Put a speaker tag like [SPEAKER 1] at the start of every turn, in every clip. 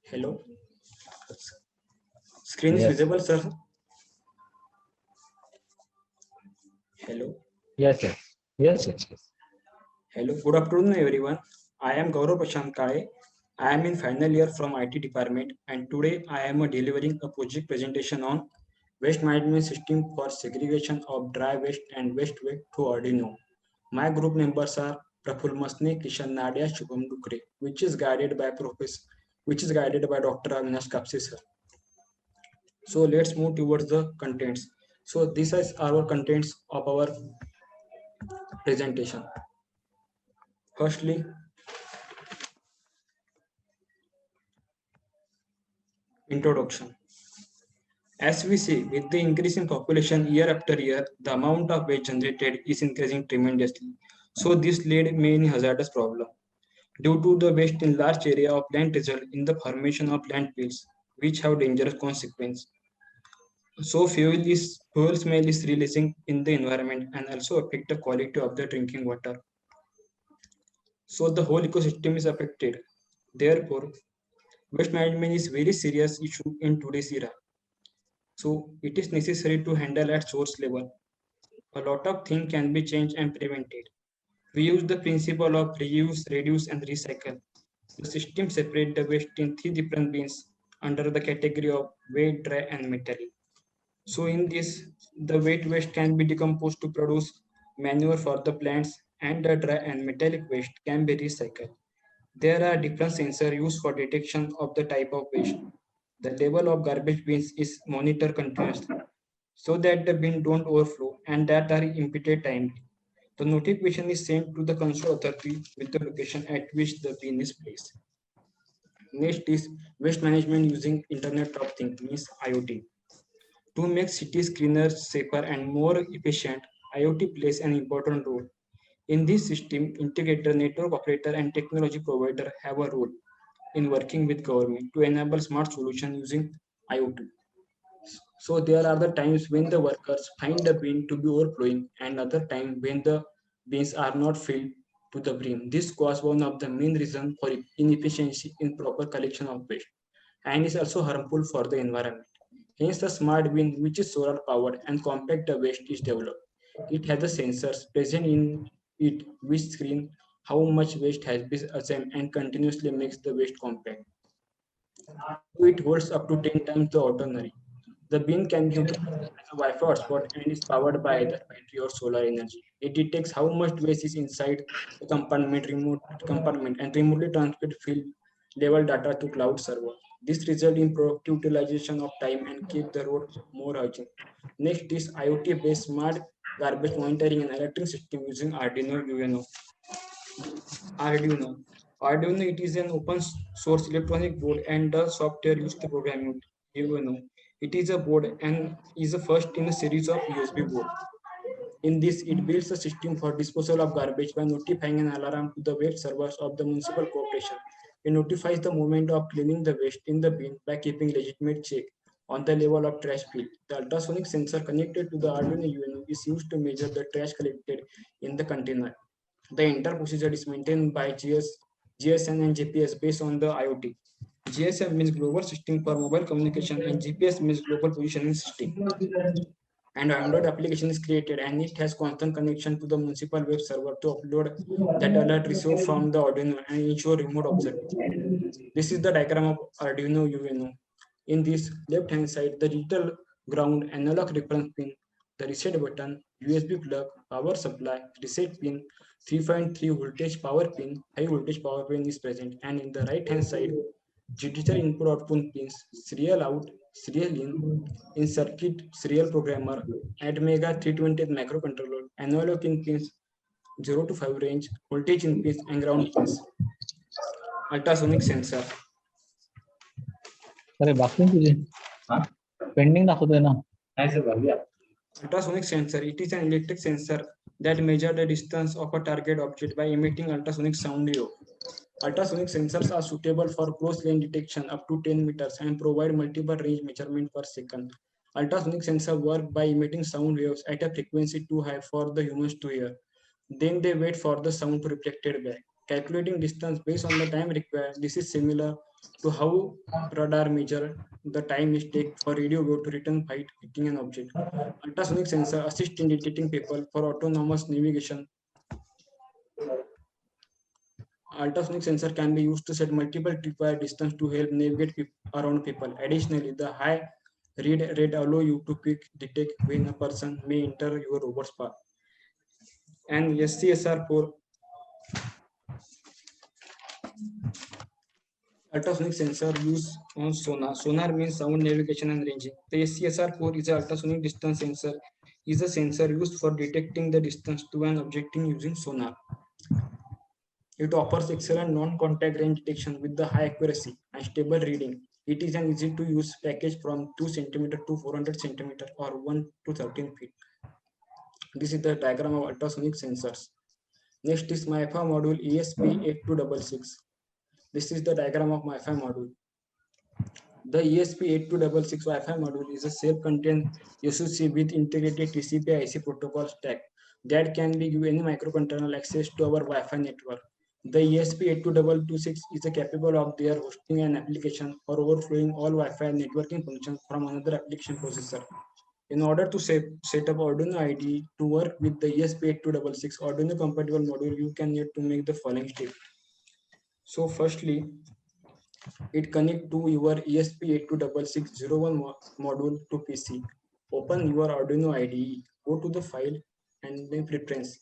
[SPEAKER 1] Hello. Screen is
[SPEAKER 2] Yes,
[SPEAKER 1] visible, sir. Hello.
[SPEAKER 2] yes, yes, yes, yes, yes.
[SPEAKER 1] Hello. Good afternoon, everyone. I am Gaurav Prashant Kale. I am in final year from IT department, and today I am delivering a project presentation on waste management system for segregation of dry waste and waste weight to Arduino. My group members are Praful Masne, Kishan Nadia, Shubham Dukre, which is guided by Dr. Avinash Kapse, sir. So let's move towards the contents. So this is our contents of our presentation. Firstly, introduction. As we see, with the increase in population year after year, the amount of waste generated is increasing tremendously. So this led many hazardous problems. Due to the waste in large area of land result in the formation of landfills, which have dangerous consequences. So fuel smell is releasing in the environment and also affect the quality of the drinking water. So the whole ecosystem is affected. Therefore, waste management is very serious issue in today's era. So it is necessary to handle at source level. A lot of things can be changed and prevented. We use the principle of reuse, reduce, and recycle. The system separates the waste in three different bins under the category of wet, dry, and metallic. So in this, the wet waste can be decomposed to produce manure for the plants, and the dry and metallic waste can be recycled. There are different sensors used for detection of the type of waste. The level of garbage bins is monitored continuously so that the bin don't overflow and that are impeded timely. The notification is sent to the console authority with the location at which the bin is placed. Next is waste management using Internet of Things, means IoT. To make cities cleaner, safer, and more efficient, IoT plays an important role. In this system, integrator, network operator, and technology provider have a role in working with government to enable smart solution using IoT. So there are the times when the workers find the bin to be overflowing and other time when the bins are not filled to the brim. This causes one of the main reasons for inefficiency in proper collection of waste and is also harmful for the environment. Hence the smart bin, which is solar powered and compact the waste, is developed. It has the sensors present in it which screen how much waste has been assembled and continuously makes the waste compact. So it holds up to 10 times the ordinary. The bin can be utilized as a Wi-Fi hotspot and is powered by either battery or solar energy. It detects how much waste is inside the compartment and remotely transmit field level data to cloud server. This results in productive utilization of time and keep the road more hygiene. Next is IoT-based smart garbage monitoring and alerting system using Arduino UNO. Arduino. Arduino it is an open source electronic board and the software used to program it. UNO. It is a board and is the first in a series of USB board. In this, it builds a system for disposal of garbage by notifying an alarm to the web servers of the municipal corporation. It notifies the moment of cleaning the waste in the bin by keeping legitimate check on the level of trash field. The ultrasonic sensor connected to the Arduino UNO is used to measure the trash collected in the container. The entire procedure is maintained by GSM and GPS based on the IoT. GSM means Global System for Mobile Communication and GPS means Global Positioning System. And Android application is created and it has constant connection to the municipal web server to upload that alert received from the Arduino and ensure remote observation. This is the diagram of Arduino UNO. In this left hand side, the digital ground analog reference pin, the reset button, USB plug, power supply, reset pin, 3.3 voltage power pin, high voltage power pin is present. And in the right hand side, digital input output pins, serial out, serial in circuit serial programmer, ATmega 320 microcontroller, analog in pins 0 to 5 range, voltage in pins and ground pins, ultrasonic sensor.
[SPEAKER 2] अरे बाकी तुझे pending दाखवतोय ना नाही sir भरली
[SPEAKER 1] Ultrasonic sensor, it is an electric sensor that measures the distance of a target object by emitting ultrasonic sound wave. Ultrasonic sensors are suitable for close range detection up to 10 meters and provide multiple range measurement per second. Ultrasonic sensors work by emitting sound waves at a frequency too high for the humans to hear. Then they wait for the sound to reflected back. Calculating distance based on the time required, this is similar To how radar measure the time it takes for radio wave to return fight hitting an object. Ultrasonic sensor assist in detecting people for autonomous navigation. Ultrasonic sensor can be used to set multiple required distance to help navigate around people. Additionally, the high read rate allow you to quick detect when a person may enter your robot's path. And SCSR for ultrasonic sensor used on sonar. Sonar means sound navigation and ranging. The SCSR4 is an ultrasonic distance sensor. Is a sensor used for detecting the distance to an object using sonar. It offers excellent non-contact range detection with the high accuracy and stable reading. It is an easy-to-use package from 2 cm to 400 cm or 1 to 13 feet. This is the diagram of ultrasonic sensors. Next is MiFi module ESP8266. This is the diagram of MiFi module. The ESP8266 Wi-Fi module is a self-contained SoC with integrated TCP/IP protocol stack that can be given any microcontroller access to our Wi-Fi network. The ESP8266 is capable of their hosting an application or overflowing all Wi-Fi networking functions from another application processor. In order to set up Arduino IDE to work with the ESP8266 Arduino compatible module, you can need to make the following steps. So firstly, it connect to your ESP826601 module to PC. Open your Arduino IDE, go to the file and then preference.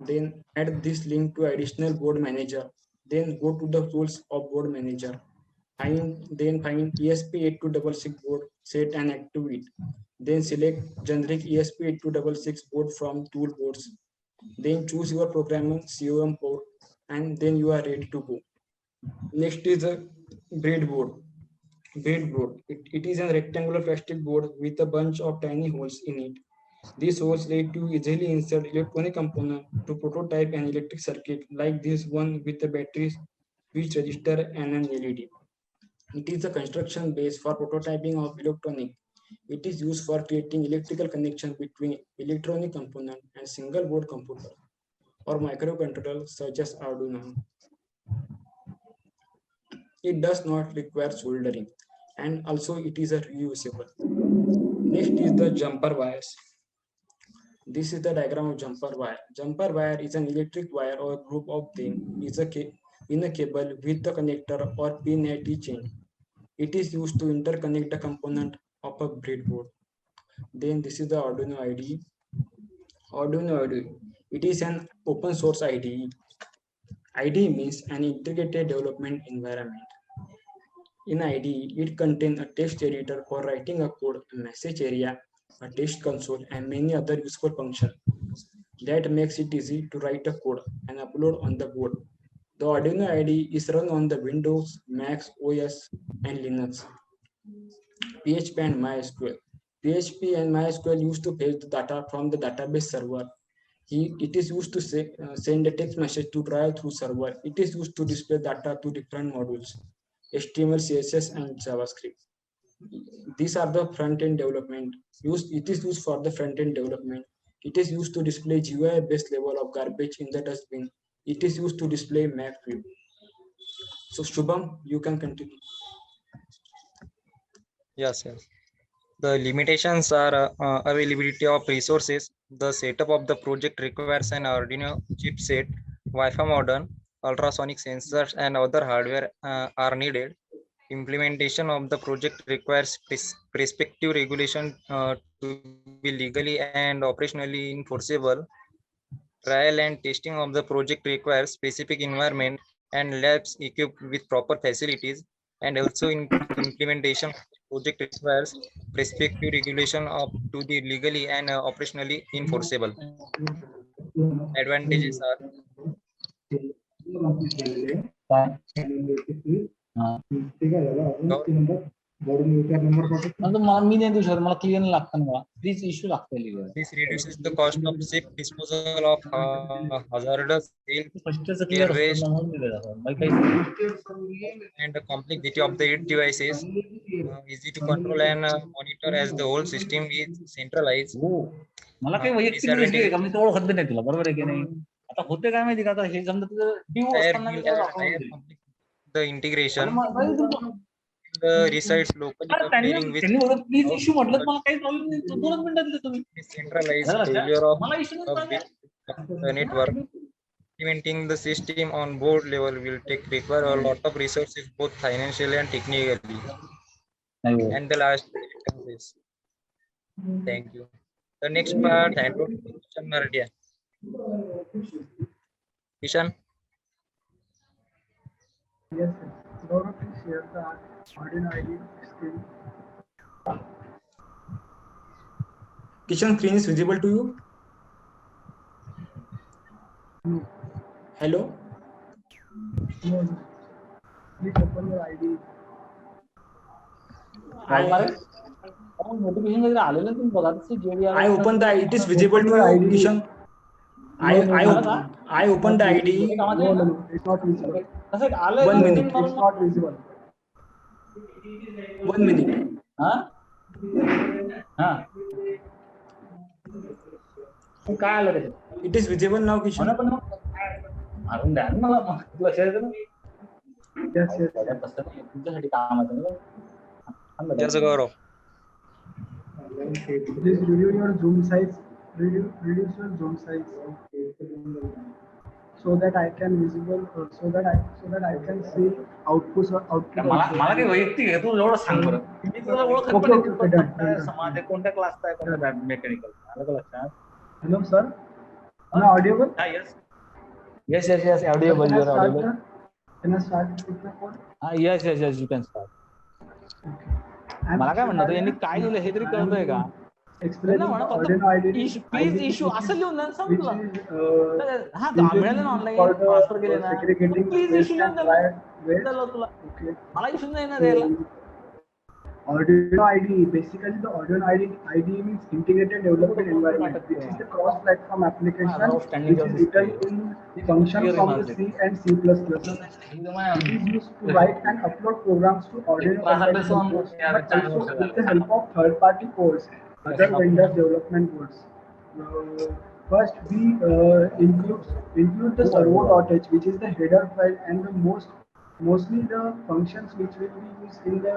[SPEAKER 1] Then add this link to additional board manager. Then go to the tools of board manager. Then find ESP8266 board, set and active it. Then select generic ESP8266 board from toolboards. Then choose your programming COM port and then you are ready to go. Next is a breadboard. Breadboard. It is a rectangular plastic board with a bunch of tiny holes in it. These holes let you easily insert electronic component to prototype an electric circuit like this one with a battery, switch register, and an LED. It is a construction base for prototyping of electronic. It is used for creating electrical connection between electronic component and single board computer or microcontroller such as Arduino. It does not require soldering and also it is a reusable. Next is the jumper wires. This is the diagram of jumper wire. Jumper wire is an electric wire or group of them in a cable with the connector or pin at each end. It is used to interconnect the component of a breadboard. Then this is the Arduino IDE. Arduino IDE. It is an open source IDE. IDE means an integrated development environment. In IDE, it contains a text editor for writing a code, a message area, a text console, and many other useful functions. That makes it easy to write a code and upload on the board. The Arduino IDE is run on the Windows, Mac OS, and Linux. PHP and MySQL. PHP and MySQL used to fetch the data from the database server. It is used to send a text message to drive through server. It is used to display data to different modules, HTML, CSS, and JavaScript. These are the front-end development. It is used for the front-end development. It is used to display GUI-based level of garbage in the dustbin. It is used to display map view. So Shubham, you can continue.
[SPEAKER 3] Yes. The limitations are availability of resources. The setup of the project requires an Arduino chipset, Wi-Fi modem, ultrasonic sensors, and other hardware are needed. Implementation of the project requires prescriptive regulation to be legally and operationally enforceable. Trial and testing of the project requires specific environment and labs equipped with proper facilities, and also in implementation project requires prescriptive regulation of to the legally and operationally enforceable. Advantages are
[SPEAKER 2] मला मी नाही देऊ शकत, मला clear लागतं मला please issue लागतं.
[SPEAKER 3] this reduces the cost of safe disposal of hazardous waste and the complexity of the devices. Easy to control and monitor as the whole system is centralized.
[SPEAKER 2] मला काही वैयक्तिक गोष्टी आहे का, मी तो ओळखत नाही तुला, बरोबर आहे की नाही. आता होते काय माहिती का, आता हे समजा तुझं ड्यू असताना
[SPEAKER 3] the integration resides locally comparing with
[SPEAKER 2] please issue म्हटलं मला काही प्रॉब्लेम नाही 2 मिनिटात देतो तुम्ही
[SPEAKER 3] decentralized failure of the network. Implementing the system on board level will require a lot of resources, both financially and technically. And the last is thank you. The next part, hand over to Kishan Maradia. Kishan.
[SPEAKER 4] Yes, sir. Gaurav, please share the Arduino ID screen.
[SPEAKER 1] Kishan, screen is visible to you?
[SPEAKER 4] No,
[SPEAKER 1] Hello?
[SPEAKER 4] no, no. Please open your ID.
[SPEAKER 2] Notification वगैरे आलेलं तुम्ही बघा तसे JDR
[SPEAKER 1] I opened the it is visible to you, Kishan. I opened the ID.
[SPEAKER 4] No, no, no. It's not visible.
[SPEAKER 2] तसं आलं
[SPEAKER 1] 1 minute.
[SPEAKER 4] It's not visible.
[SPEAKER 1] 1 minute.
[SPEAKER 2] हा हा काय आलं त्याच्यात
[SPEAKER 1] It is visible now, Kishan.
[SPEAKER 2] पण मारून द्या ना मला लक्ष येतं ना
[SPEAKER 4] Yes, yes.
[SPEAKER 2] तसं नाही, तुमच्यासाठी कामाचं ना.
[SPEAKER 3] Yes, Gaurav.
[SPEAKER 4] Please review your zoom size. Reduce your zoom size so that I can visible. So that I can see output.
[SPEAKER 2] मला काही वैयक्तिक आहे तू एवढं सांग बरं मी तुला ओळखत पण
[SPEAKER 4] Okay, okay, done, done.
[SPEAKER 2] समाज आहे कोणत्या क्लासचा आहे कोणत्या मेकॅनिकल आलं का लक्षात
[SPEAKER 4] Hello, sir. Am I audible?
[SPEAKER 2] हा yes audible
[SPEAKER 4] Can I
[SPEAKER 2] you are
[SPEAKER 4] start
[SPEAKER 2] audible
[SPEAKER 4] Can I start with the code?
[SPEAKER 2] हा yes you can start मला काय म्हणणार यांनी काय लिहिलं हे तरी कळतंय का
[SPEAKER 4] Explaining the Arduino ID.
[SPEAKER 2] Please issue असं लिहून द्या सांग
[SPEAKER 4] Which
[SPEAKER 2] तुला
[SPEAKER 4] is
[SPEAKER 2] हा मिळालं ना ऑनलाईन
[SPEAKER 4] for
[SPEAKER 2] ट्रान्सफर केले
[SPEAKER 4] the
[SPEAKER 2] ना
[SPEAKER 4] segregating
[SPEAKER 2] प्लीज
[SPEAKER 4] waste
[SPEAKER 2] इश्यू लिहून
[SPEAKER 4] and
[SPEAKER 2] द्या
[SPEAKER 4] dry waste.
[SPEAKER 2] तुला
[SPEAKER 4] Okay.
[SPEAKER 2] मला इश्यू नाही ना द्यायला
[SPEAKER 4] Arduino IDE, basically the Arduino IDE means Integrated Development Environment, which is the cross-platform application which is written in functions from the C and C++. It is used to write and upload programs to Arduino operating systems, but also with the help of third-party codes, other vendors' development codes. First, we include the servo.h, which is the header file and the mostly the functions which will be used in the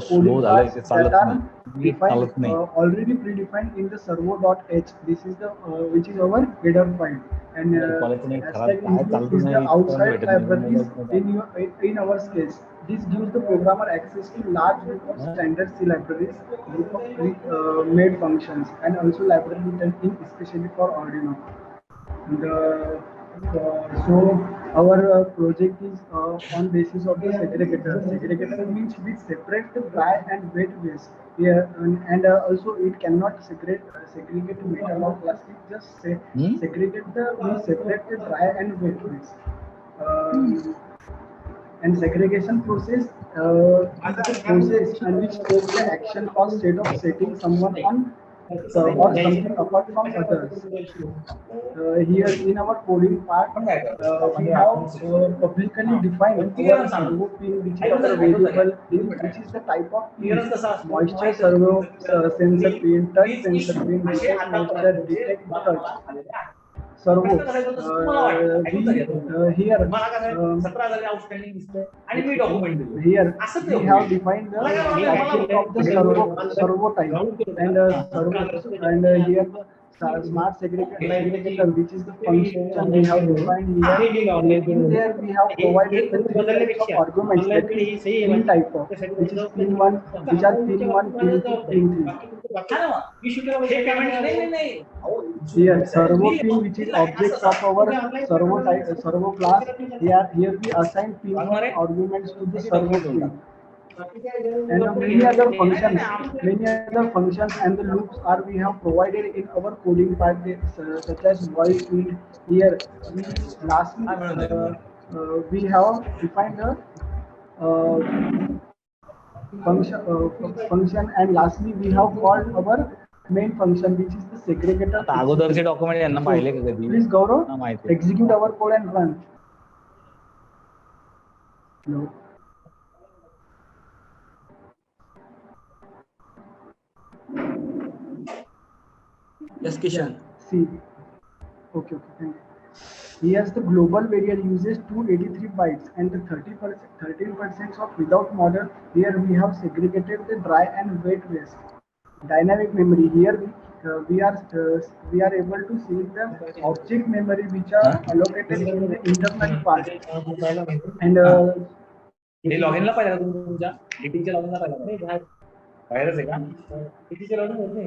[SPEAKER 4] coding parts that are defined, already predefined in the servo.h. This is the which is our header file, and hashtag include is the outside libraries in our case. This gives the programmer access to large group of standard C libraries, group of pre-made functions, and also library written especially for Arduino. So our project is on basis of the segregator. Segregator means we separate the dry and wet waste. Here and also it cannot segregate metal or plastic. Just segregate we separate the dry and wet waste. And segregation process is the process in which takes the action or state of setting someone on or something apart from others. Here in our coding part, we have publicly defined our servo pin, which is our variable pin, which is the type of pin, moisture servo sensor pin, touch sensor pin, detect moisture, detect touch. Servo. Here we have defined the object of the servo type and here smart segregator, which is the function we have defined here. In there we have provided the three types of arguments, that is pin type of, which is pin 1, which are pin 1, pin 2, pin 3. Here servo pin, which is object of our servo type, servo class. Here we assign pin 1 arguments to the servo pin. And many other functions and the loops are we have provided in our coding part, such as void field. Here we have defined a function, and lastly we have called our main function, which is the segregator.
[SPEAKER 2] अगोदरचे document यांना पाहिले का कधी
[SPEAKER 4] Please Gaurav, execute our code and run. No.
[SPEAKER 1] Yes, Kishan.
[SPEAKER 4] See. Okay, thank you. Yes, the global variant uses 283 bytes and the 13% of without model. Here we have segregated the dry and wet waste. Dynamic memory. Here we are able to see the object memory which are allocated in the internal part. And
[SPEAKER 2] हे लॉगिनला पाहिजे का तुम्ही तुमच्या मीटिंगच्या लॉगिनला पाहिजे नाही बाहेर बाहेरच आहे का मीटिंगच्या लॉगिन होत नाही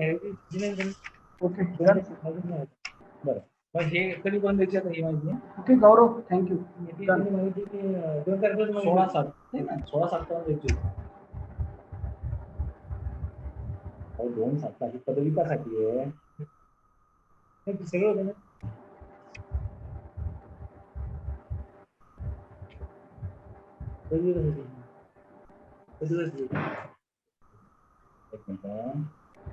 [SPEAKER 4] okay, done.
[SPEAKER 2] बरं मग हे कधी बंद द्यायची आता ही माहिती
[SPEAKER 4] Okay, Gaurav, thank you. Done.
[SPEAKER 2] माहिती की 2 तारखेला 16/7 नाही ना 16/7 पर्यंत द्यायची अहो 2/7 ही पदविकासाठी आहे हे सगळं होतं ना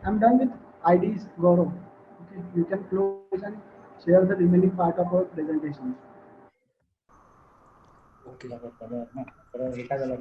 [SPEAKER 4] I'm done with IDs, Gaurav. Okay, you can close and share the remaining part of our presentation.
[SPEAKER 1] Okay.
[SPEAKER 2] काय झालं